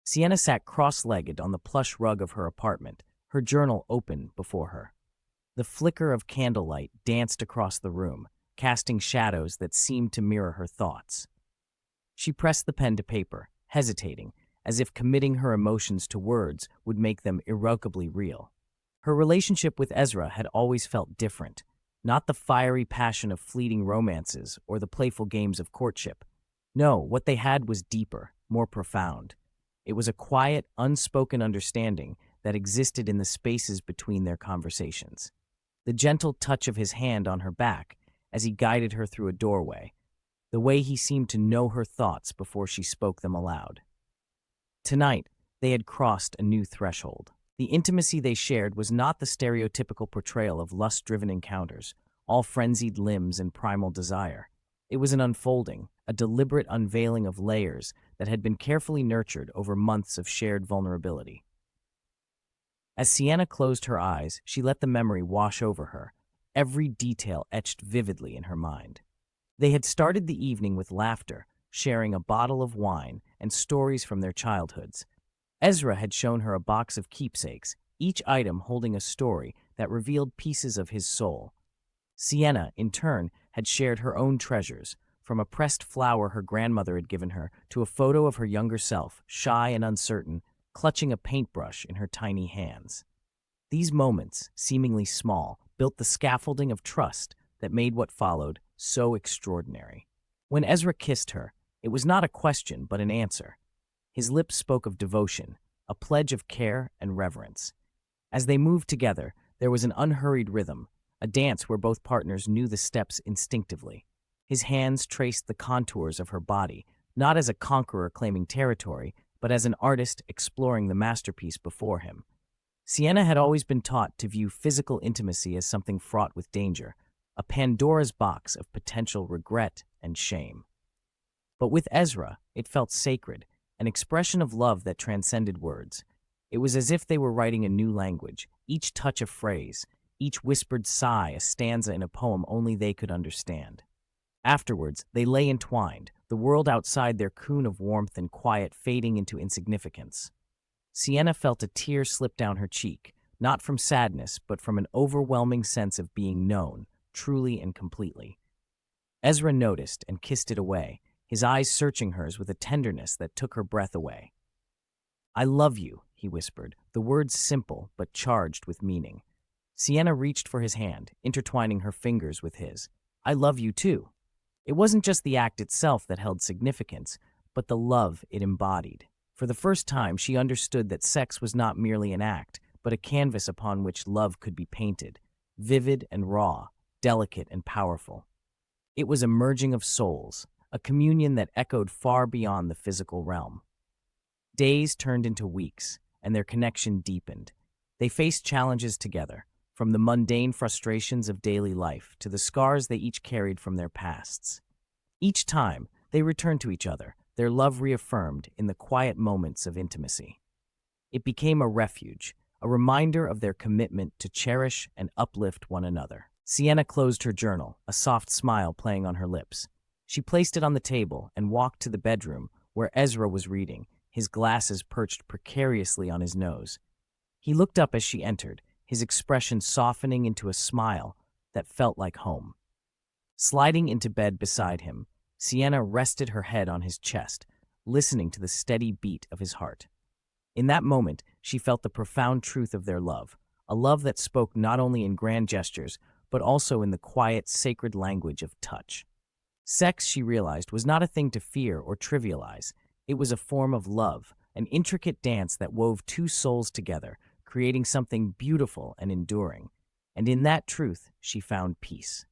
Sienna sat cross-legged on the plush rug of her apartment, her journal open before her. The flicker of candlelight danced across the room, casting shadows that seemed to mirror her thoughts. She pressed the pen to paper, hesitating, as if committing her emotions to words would make them irrevocably real. Her relationship with Ezra had always felt different, not the fiery passion of fleeting romances or the playful games of courtship. No, what they had was deeper, more profound. It was a quiet, unspoken understanding that existed in the spaces between their conversations. The gentle touch of his hand on her back as he guided her through a doorway, the way he seemed to know her thoughts before she spoke them aloud. Tonight, they had crossed a new threshold. The intimacy they shared was not the stereotypical portrayal of lust-driven encounters, all frenzied limbs and primal desire. It was an unfolding, a deliberate unveiling of layers that had been carefully nurtured over months of shared vulnerability. As Sienna closed her eyes, she let the memory wash over her, every detail etched vividly in her mind. They had started the evening with laughter, sharing a bottle of wine and stories from their childhoods. Ezra had shown her a box of keepsakes, each item holding a story that revealed pieces of his soul. Sienna, in turn, had shared her own treasures, from a pressed flower her grandmother had given her to a photo of her younger self, shy and uncertain, clutching a paintbrush in her tiny hands. These moments, seemingly small, built the scaffolding of trust that made what followed so extraordinary. When Ezra kissed her, it was not a question but an answer. His lips spoke of devotion, a pledge of care and reverence. As they moved together, there was an unhurried rhythm, a dance where both partners knew the steps instinctively. His hands traced the contours of her body, not as a conqueror claiming territory, but as an artist exploring the masterpiece before him. Sienna had always been taught to view physical intimacy as something fraught with danger, a Pandora's box of potential regret and shame. But with Ezra, it felt sacred, an expression of love that transcended words. It was as if they were writing a new language, each touch a phrase, each whispered sigh a stanza in a poem only they could understand. Afterwards, they lay entwined, the world outside their cocoon of warmth and quiet fading into insignificance. Sienna felt a tear slip down her cheek, not from sadness, but from an overwhelming sense of being known, truly and completely. Ezra noticed and kissed it away, his eyes searching hers with a tenderness that took her breath away. "I love you," he whispered, the words simple but charged with meaning. Sienna reached for his hand, intertwining her fingers with his. "I love you too." It wasn't just the act itself that held significance, but the love it embodied. For the first time, she understood that sex was not merely an act, but a canvas upon which love could be painted, vivid and raw, delicate and powerful. It was a merging of souls, a communion that echoed far beyond the physical realm. Days turned into weeks, and their connection deepened. They faced challenges together, from the mundane frustrations of daily life to the scars they each carried from their pasts. Each time, they returned to each other, their love reaffirmed in the quiet moments of intimacy. It became a refuge, a reminder of their commitment to cherish and uplift one another. Sienna closed her journal, a soft smile playing on her lips. She placed it on the table and walked to the bedroom where Ezra was reading, his glasses perched precariously on his nose. He looked up as she entered, his expression softening into a smile that felt like home. Sliding into bed beside him, Sienna rested her head on his chest, listening to the steady beat of his heart. In that moment, she felt the profound truth of their love, a love that spoke not only in grand gestures, but also in the quiet, sacred language of touch. Sex, she realized, was not a thing to fear or trivialize. It was a form of love, an intricate dance that wove two souls together, creating something beautiful and enduring. And in that truth, she found peace.